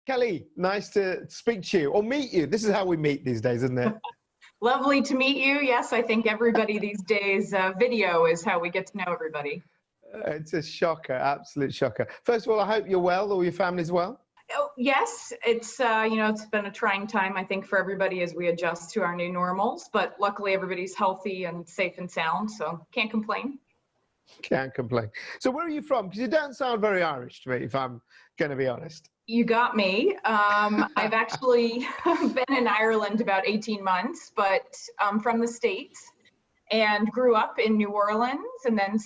Kelly, nice to speak to you or meet you. This is how we meet these days, isn't it? Lovely to meet you. Yes, I think everybody these days, video is how we get to know everybody. It's a shocker, absolute shocker. First of all, I hope you're well, all your family's well. Oh, yes, it's it's been a trying time, I think, for everybody as we adjust to our new normals, but luckily everybody's healthy and safe and sound, so can't complain. Can't complain. So where are you from? Because you don't sound very Irish to me, if I'm going to be honest. You got me. I've actually been in Ireland about 18 months, but I'm from the States and grew up in New Orleans and then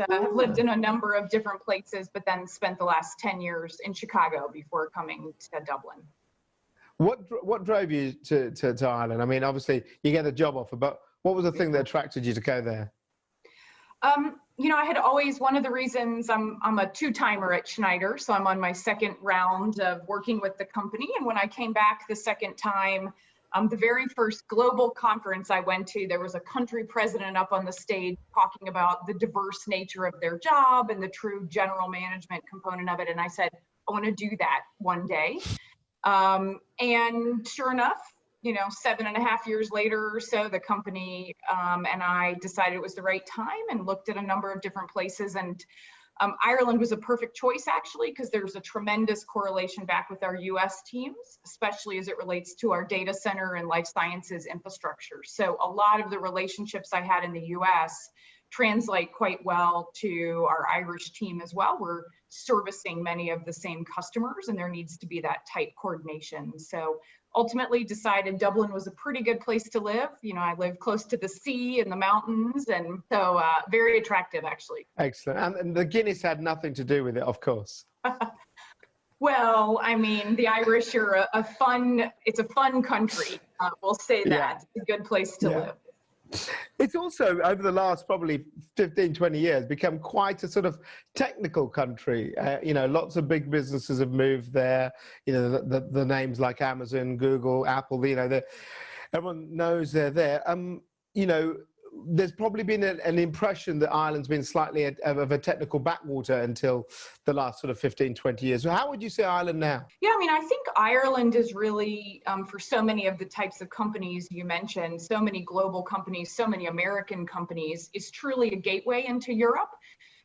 have lived in a number of different places, but then spent the last 10 years in Chicago before coming to Dublin. What drove you to Ireland? I mean, obviously you get a job offer, but what was the thing that attracted you to go there? I had always, one of the reasons I'm a two-timer at Schneider, so I'm on my second round of working with the company. And when I came back the second time, the very first global conference I went to, there was a country president up on the stage talking about the diverse nature of their job and the true general management component of it. And I said, I want to do that one day. And sure enough, 7.5 years later or so, the company and I decided it was the right time and looked at a number of different places. And Ireland was a perfect choice, actually, because there's a tremendous correlation back with our US teams, especially as it relates to our data center and life sciences infrastructure. So a lot of the relationships I had in the US translate quite well to our Irish team as well. We're servicing many of the same customers, and there needs to be that tight coordination. So ultimately decided Dublin was a pretty good place to live. I live close to the sea and the mountains, and so very attractive, actually. Excellent. And the Guinness had nothing to do with it, of course. Well, I mean, the Irish are it's a fun country. We'll say that. Yeah. It's a good place to live. It's also, over the last probably 15, 20 years, become quite a sort of technical country. Lots of big businesses have moved there. The names like Amazon, Google, Apple, everyone knows they're there. There's probably been an impression that Ireland's been slightly of a technical backwater until the last sort of 15, 20 years. So how would you say Ireland now? Yeah, I mean, I think Ireland is really, for so many of the types of companies you mentioned, so many global companies, so many American companies, is truly a gateway into Europe.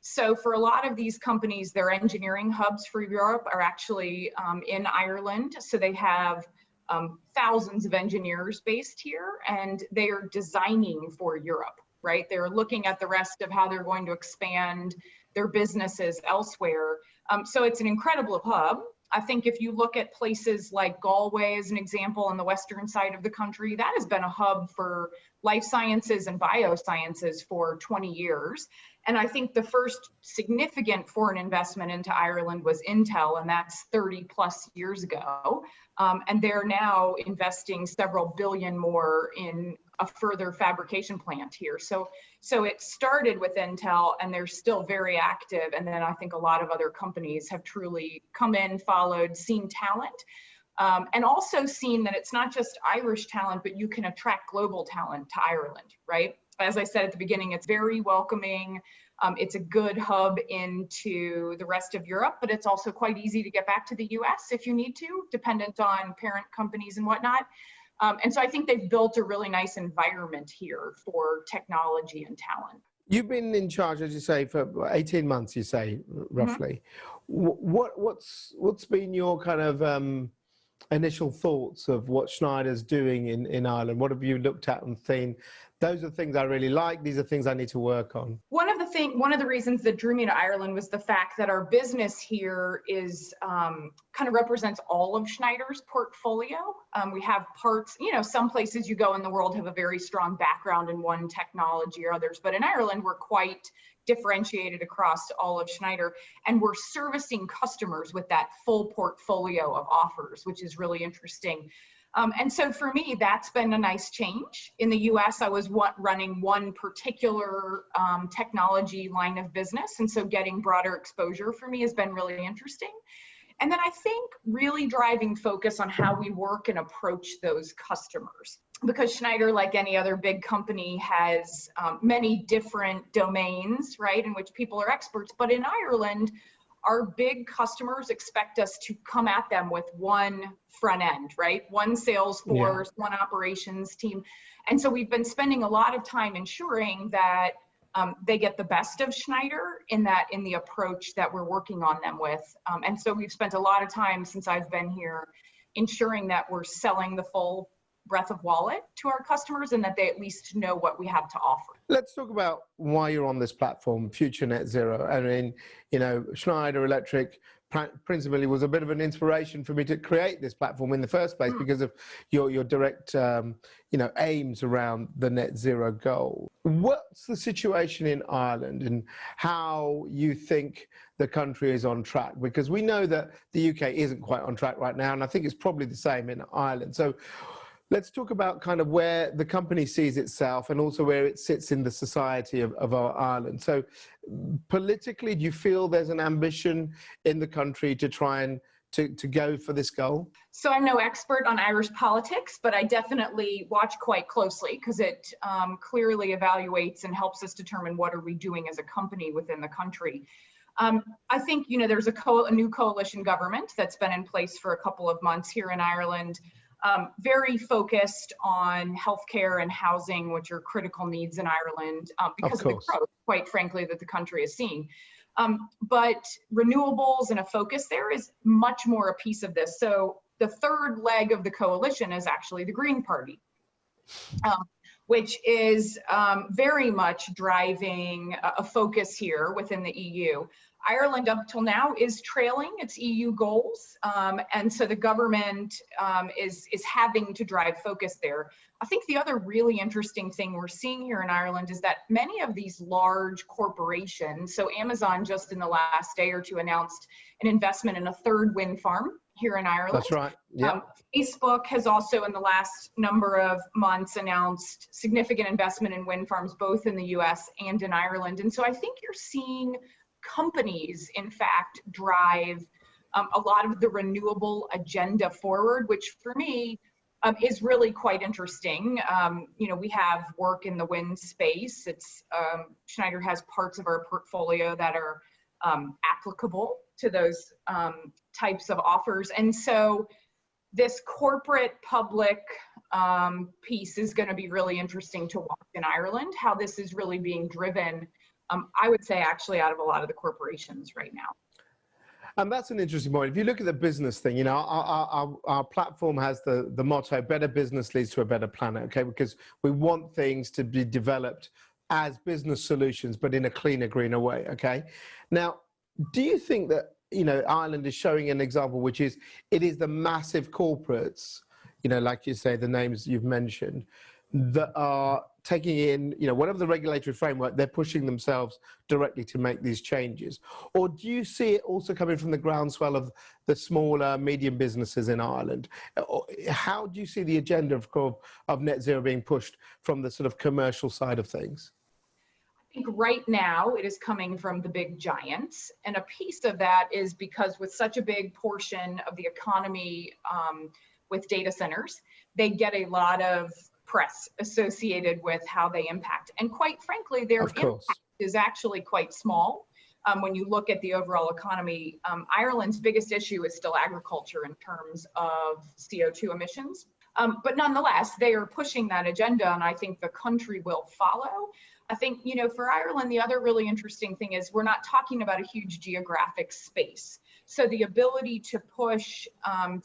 So for a lot of these companies, their engineering hubs for Europe are actually in Ireland. So they have thousands of engineers based here, and they are designing for Europe, right? They're looking at the rest of how they're going to expand their businesses elsewhere. So it's an incredible hub. I think if you look at places like Galway as an example on the western side of the country, that has been a hub for life sciences and biosciences for 20 years. And I think the first significant foreign investment into Ireland was Intel, and that's 30 plus years ago. And they're now investing several billion more in a further fabrication plant here. So it started with Intel, and they're still very active. And then I think a lot of other companies have truly come in, followed, seen talent, and also seen that it's not just Irish talent, but you can attract global talent to Ireland, right? As I said at the beginning, it's very welcoming. It's a good hub into the rest of Europe, but it's also quite easy to get back to the US if you need to, dependent on parent companies and whatnot. And so I think they've built a really nice environment here for technology and talent. You've been in charge, as you say, for 18 months, you say, roughly. Mm-hmm. What's been your kind of initial thoughts of what Schneider's doing in Ireland? What have you looked at and seen? Those are things I really like. These are things I need to work on. One of the reasons that drew me to Ireland was the fact that our business here is kind of represents all of Schneider's portfolio. We have parts, some places you go in the world have a very strong background in one technology or others, but in Ireland, we're quite differentiated across all of Schneider, and we're servicing customers with that full portfolio of offers, which is really interesting. And so for me, that's been a nice change. In the US, I was running one particular technology line of business, and so getting broader exposure for me has been really interesting. And then I think really driving focus on how we work and approach those customers. Because Schneider, like any other big company, has many different domains, right, in which people are experts. But in Ireland, our big customers expect us to come at them with one front end, right? One sales force, one operations team. And so we've been spending a lot of time ensuring that they get the best of Schneider in the approach that we're working on them with. And so we've spent a lot of time since I've been here ensuring that we're selling the full breadth of wallet to our customers and that they at least know what we have to offer. Let's talk about why you're on this platform, Future Net Zero. I mean, you know, Schneider Electric principally was a bit of an inspiration for me to create this platform in the first place because of your direct, you know, aims around the net zero goal. What's the situation in Ireland and how you think the country is on track? Because we know that the UK isn't quite on track right now, and I think it's probably the same in Ireland. So let's talk about kind of where the company sees itself and also where it sits in the society of our Ireland. So politically, do you feel there's an ambition in the country to try and to go for this goal? So I'm no expert on Irish politics, but I definitely watch quite closely because it clearly evaluates and helps us determine what are we doing as a company within the country. I think, you know, there's a new coalition government that's been in place for a couple of months here in Ireland. Very focused on healthcare and housing, which are critical needs in Ireland because of the growth, quite frankly, that the country is seeing. But renewables and a focus there is much more a piece of this. So the third leg of the coalition is actually the Green Party, which is very much driving a focus here within the EU. Ireland up till now is trailing its EU goals, and so the government is having to drive focus there. I think the other really interesting thing we're seeing here in Ireland is that many of these large corporations, so Amazon just in the last day or two announced an investment in a third wind farm here in Ireland. That's right. Yeah. Facebook has also in the last number of months announced significant investment in wind farms, both in the US and in Ireland. And so I think you're seeing companies, in fact, drive a lot of the renewable agenda forward, which for me is really quite interesting. You know, we have work in the wind space. It's Schneider has parts of our portfolio that are applicable to those types of offers. And so this corporate public piece is going to be really interesting to watch in Ireland, how this is really being driven, I would say actually out of a lot of the corporations right now. And that's an interesting point. If you look at the business thing, you know, our platform has the motto, better business leads to a better planet, okay? Because we want things to be developed as business solutions, but in a cleaner, greener way, okay? Now, do you think that, you know, Ireland is showing an example, which is, it is the massive corporates, you know, like you say, the names you've mentioned, that are taking in, you know, whatever the regulatory framework, they're pushing themselves directly to make these changes? Or do you see it also coming from the groundswell of the smaller, medium businesses in Ireland? How do you see the agenda of net zero being pushed from the sort of commercial side of things? I think right now it is coming from the big giants. And a piece of that is because with such a big portion of the economy with data centers, they get a lot of press associated with how they impact. And quite frankly, their impact is actually quite small. When you look at the overall economy, Ireland's biggest issue is still agriculture in terms of CO2 emissions. But nonetheless, they are pushing that agenda, and I think the country will follow. I think, you know, for Ireland, the other really interesting thing is we're not talking about a huge geographic space. So the ability to push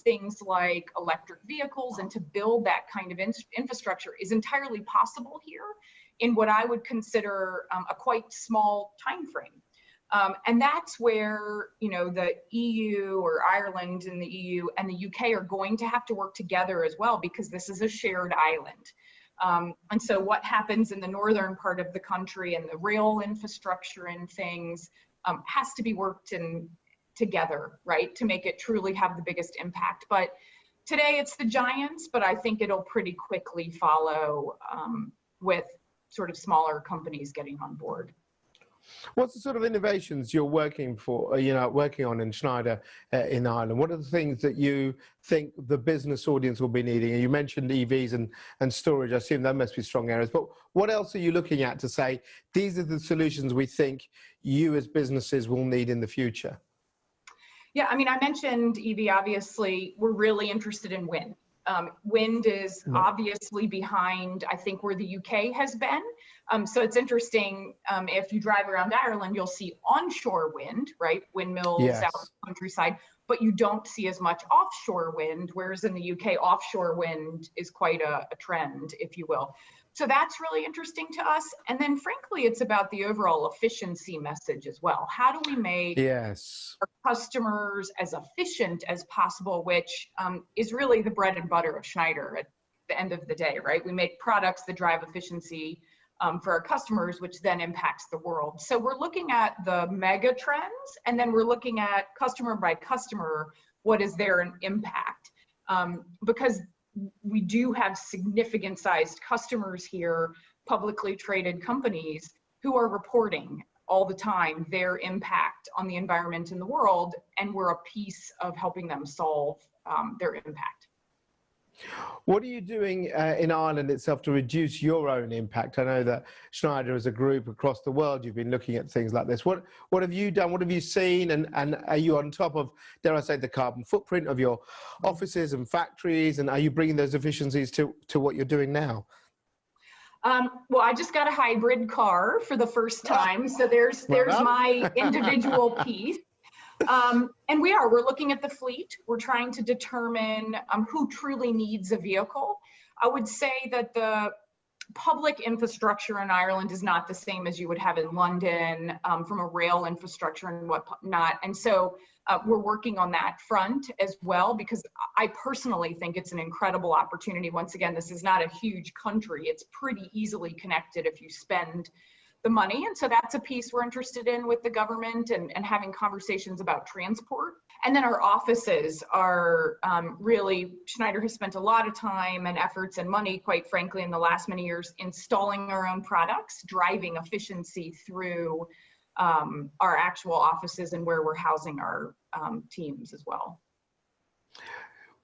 things like electric vehicles and to build that kind of infrastructure is entirely possible here in what I would consider a quite small time frame. And that's where, you know, the EU or Ireland and the EU and the UK are going to have to work together as well, because this is a shared island. And so what happens in the northern part of the country and the rail infrastructure and things has to be worked in together, right, to make it truly have the biggest impact. But today it's the giants, but I think it'll pretty quickly follow with sort of smaller companies getting on board. What's the sort of innovations you're working on in Schneider in Ireland? What are the things that you think the business audience will be needing? And you mentioned EVs and storage. I assume that must be strong areas. But what else are you looking at to say, these are the solutions we think you as businesses will need in the future? Yeah, I mean, I mentioned EV, obviously, we're really interested in wind. Wind is obviously behind, I think, where the UK has been. So it's interesting, if you drive around Ireland, you'll see onshore wind, right? Windmills out in Yes. the countryside, but you don't see as much offshore wind, whereas in the UK, offshore wind is quite a trend, if you will. So that's really interesting to us. And then frankly, it's about the overall efficiency message as well. How do we make Yes. our customers as efficient as possible, which is really the bread and butter of Schneider at the end of the day, right? We make products that drive efficiency for our customers, which then impacts the world. So we're looking at the mega trends, and then we're looking at customer by customer, what is their impact? Because we do have significant sized customers here, publicly traded companies who are reporting all the time their impact on the environment in the world, and we're a piece of helping them solve their impact. What are you doing in Ireland itself to reduce your own impact? I know that Schneider as a group across the world, you've been looking at things like this. What have you done? What have you seen? And are you on top of, dare I say, the carbon footprint of your offices and factories? And are you bringing those efficiencies to what you're doing now? Well, I just got a hybrid car for the first time. So there's my individual piece. And we're looking at the fleet. We're trying to determine who truly needs a vehicle. I would say that the public infrastructure in Ireland is not the same as you would have in London from a rail infrastructure and whatnot. And so we're working on that front as well, because I personally think it's an incredible opportunity. Once again, this is not a huge country. It's pretty easily connected if you spend the money. And so that's a piece we're interested in with the government and having conversations about transport. And then our offices are really, Schneider has spent a lot of time and efforts and money, quite frankly, in the last many years, installing our own products, driving efficiency through our actual offices and where we're housing our teams as well.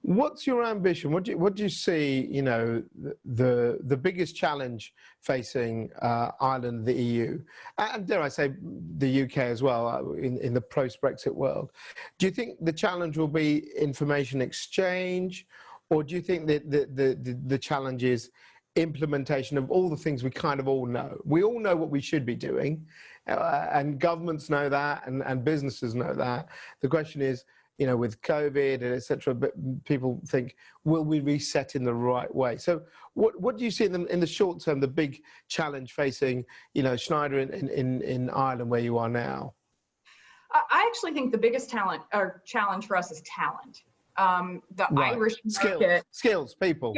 What's your ambition? What do you see, you know, the biggest challenge facing Ireland, the EU, and dare I say the UK as well, in the post-Brexit world? Do you think the challenge will be information exchange, or do you think that the challenge is implementation of all the things we kind of all know? We all know what we should be doing, and governments know that, and businesses know that. The question is, you know, with COVID and etc., but people think, will we reset in the right way? So what do you see in the short term, the big challenge facing, you know, Schneider in Ireland where you are now? I actually think the biggest challenge for us is talent. The Irish market, skills, people.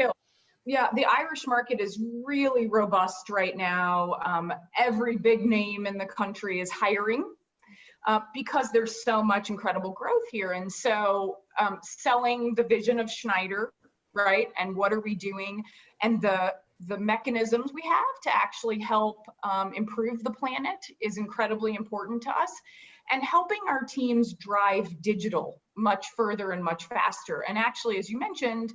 Yeah, the Irish market is really robust right now. Every big name in the country is hiring. Because there's so much incredible growth here. And so selling the vision of Schneider, right? And what are we doing? And the mechanisms we have to actually help improve the planet is incredibly important to us. And helping our teams drive digital much further and much faster. And actually, as you mentioned,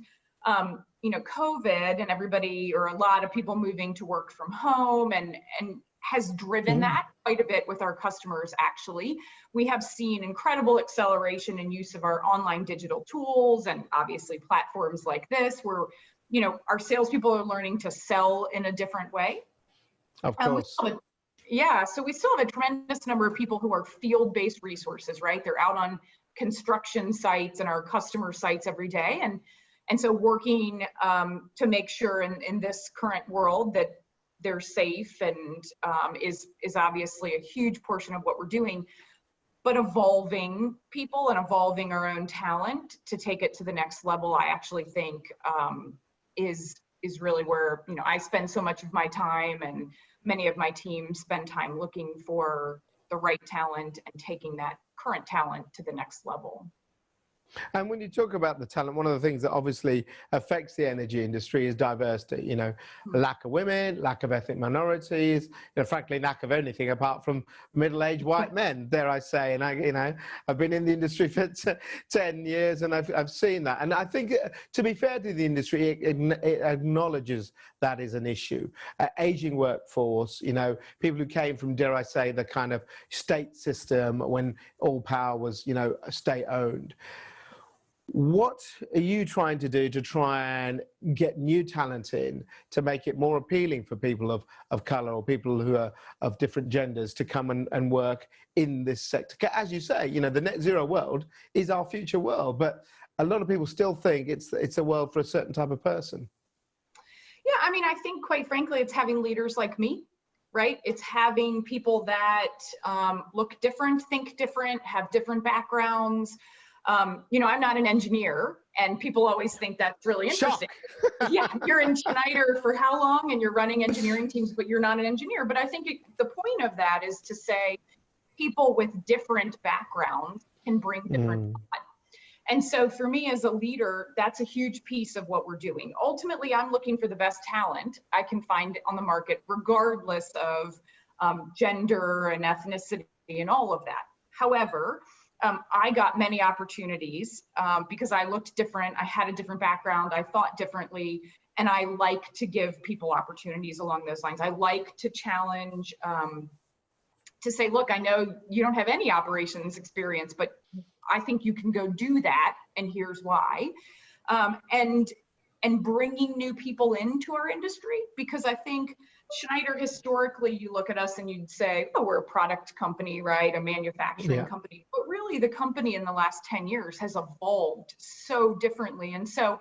you know, COVID and everybody, or a lot of people moving to work from home and has driven that quite a bit with our customers. Actually, we have seen incredible acceleration in use of our online digital tools and obviously platforms like this, where, you know, our salespeople are learning to sell in a different way. Of course. Yeah, so we still have a tremendous number of people who are field-based resources, right? They're out on construction sites and our customer sites every day, and so working to make sure in this current world that they're safe and is obviously a huge portion of what we're doing, but evolving people and evolving our own talent to take it to the next level, I actually think is really where, you know, I spend so much of my time, and many of my teams spend time looking for the right talent and taking that current talent to the next level. And when you talk about the talent, one of the things that obviously affects the energy industry is diversity. You know, lack of women, lack of ethnic minorities, you know, frankly, lack of anything apart from middle-aged white men, dare I say. And I've been in the industry for 10 years, and I've seen that. And I think, to be fair to the industry, it acknowledges that is an issue. Aging workforce, you know, people who came from, dare I say, the kind of state system when all power was, you know, state-owned. What are you trying to do to try and get new talent in to make it more appealing for people of color or people who are of different genders to come and work in this sector? As you say, you know, the net zero world is our future world, but a lot of people still think it's a world for a certain type of person. Yeah, I mean, I think quite frankly, it's having leaders like me, right? It's having people that look different, think different, have different backgrounds. You know, I'm not an engineer, and people always think that's really interesting. Yeah, you're in Schneider for how long, and you're running engineering teams, but you're not an engineer. But I think the point of that is to say people with different backgrounds can bring different thought. And so for me as a leader, that's a huge piece of what we're doing. Ultimately, I'm looking for the best talent I can find on the market, regardless of gender and ethnicity and all of that. However, I got many opportunities because I looked different, I had a different background, I thought differently, and I like to give people opportunities along those lines. I like to challenge, to say, look, I know you don't have any operations experience, but I think you can go do that, and here's why. And bringing new people into our industry, because I think Schneider, historically, you look at us and you'd say, oh, we're a product company, right? A manufacturing company. But really, the company in the last 10 years has evolved so differently. And so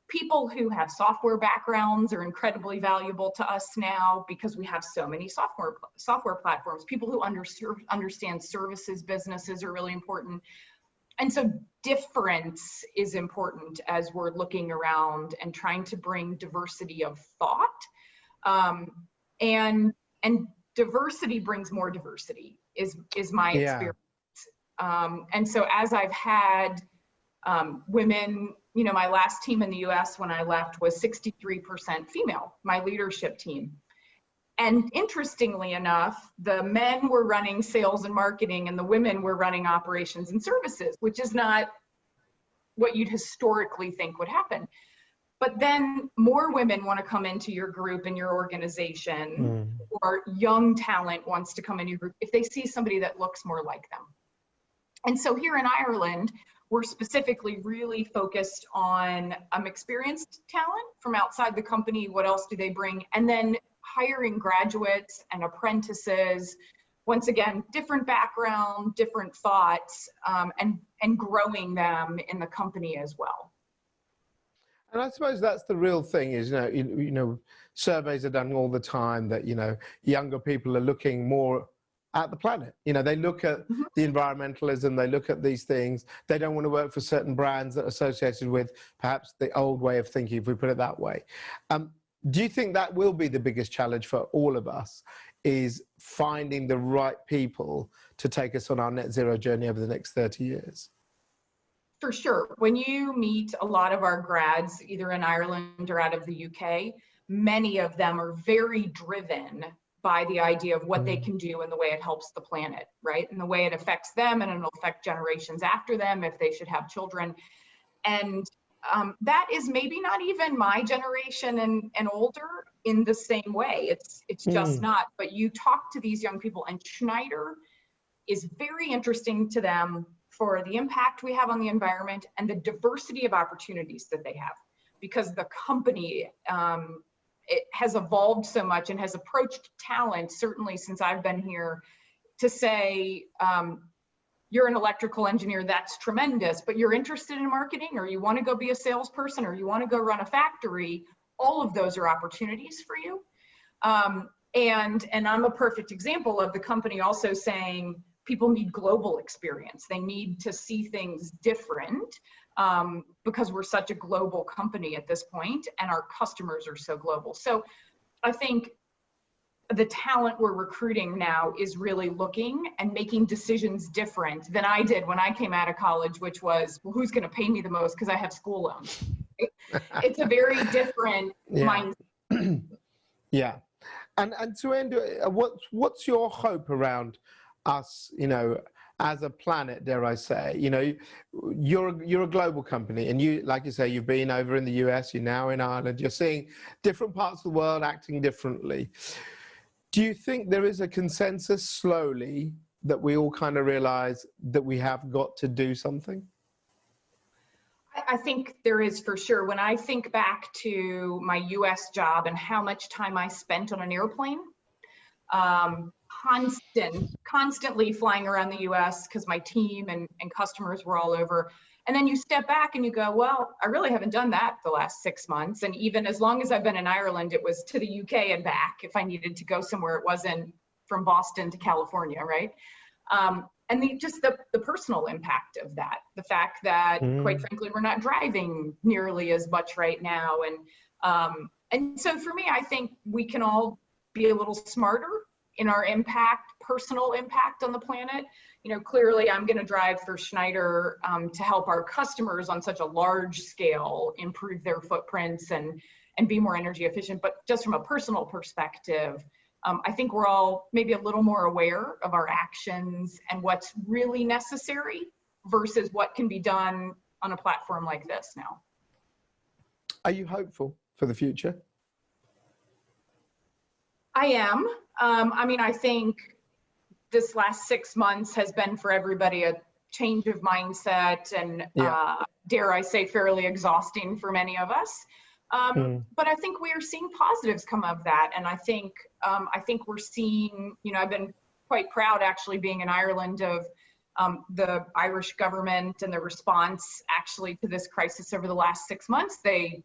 people who have software backgrounds are incredibly valuable to us now because we have so many software platforms. People who understand services businesses are really important. And so difference is important as we're looking around and trying to bring diversity of thought. And diversity brings more diversity is my experience. And so as I've had women, you know, my last team in the US when I left was 63% female, my leadership team. And interestingly enough, the men were running sales and marketing and the women were running operations and services, which is not what you'd historically think would happen. But then more women want to come into your group and your organization, or young talent wants to come into your group if they see somebody that looks more like them. And so here in Ireland, we're specifically really focused on experienced talent from outside the company. What else do they bring? And then hiring graduates and apprentices, once again, different background, different thoughts, and growing them in the company as well. And I suppose that's the real thing is, you know, surveys are done all the time that, you know, younger people are looking more at the planet. You know, they look at the environmentalism, they look at these things. They don't want to work for certain brands that are associated with perhaps the old way of thinking, if we put it that way. Do you think that will be the biggest challenge for all of us, is finding the right people to take us on our net zero journey over the next 30 years? For sure. When you meet a lot of our grads, either in Ireland or out of the UK, many of them are very driven by the idea of what they can do and the way it helps the planet, right? And the way it affects them, and it'll affect generations after them if they should have children. And that is maybe not even my generation and older in the same way. It's just not. But you talk to these young people, and Schneider is very interesting to them for the impact we have on the environment and the diversity of opportunities that they have, because the company it has evolved so much and has approached talent, certainly since I've been here, to say, you're an electrical engineer, that's tremendous, but you're interested in marketing, or you want to go be a salesperson, or you want to go run a factory, all of those are opportunities for you. And I'm a perfect example of the company also saying, people need global experience. They need to see things different because we're such a global company at this point, and our customers are so global. So I think the talent we're recruiting now is really looking and making decisions different than I did when I came out of college, which was, well, who's going to pay me the most because I have school loans. It's a very different mindset. Yeah. And to end, what's your hope around us, as a planet, dare I say? You're a global company, and you, like you say, you've been over in the US, you're now in Ireland, you're seeing different parts of the world acting differently. Do you think there is a consensus slowly that we all kind of realize that we have got to do something? I think there is, for sure. When I think back to my US job and how much time I spent on an airplane, constantly flying around the US because my team and customers were all over. And then you step back and you go, well, I really haven't done that the last 6 months. And even as long as I've been in Ireland, it was to the UK and back if I needed to go somewhere. It wasn't from Boston to California, right? And the personal impact of that, the fact that, quite frankly, we're not driving nearly as much right now. And so for me, I think we can all be a little smarter in our personal impact on the planet. Clearly I'm going to drive for Schneider to help our customers on such a large scale improve their footprints and be more energy efficient. But just from a personal perspective, I think we're all maybe a little more aware of our actions and what's really necessary versus what can be done on a platform like this now. Are you hopeful for the future? I am. I think this last 6 months has been for everybody a change of mindset and dare I say fairly exhausting for many of us. But I think we are seeing positives come of that. And I think we're seeing, I've been quite proud actually being in Ireland of the Irish government and the response actually to this crisis over the last 6 months. They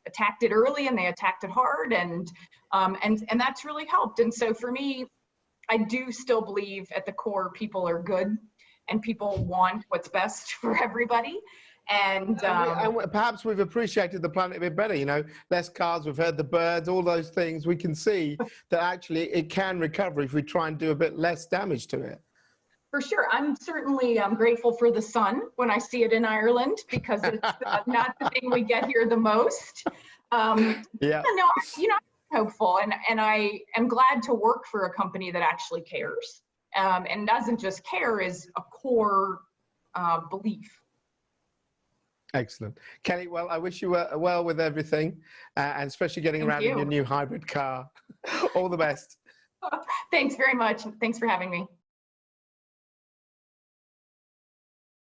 attacked it early and they attacked it hard, and that's really helped. And so for me, I do still believe at the core people are good and people want what's best for everybody. And perhaps we've appreciated the planet a bit better, less cars, we've heard the birds, all those things. We can see that actually it can recover if we try and do a bit less damage to it. For sure. I'm certainly grateful for the sun when I see it in Ireland, because it's not the thing we get here the most. I'm hopeful, and I am glad to work for a company that actually cares and doesn't just care, is a core belief. Excellent. Kelly, well, I wish you well with everything, and especially getting around in your new hybrid car. All the best. Thanks very much. Thanks for having me.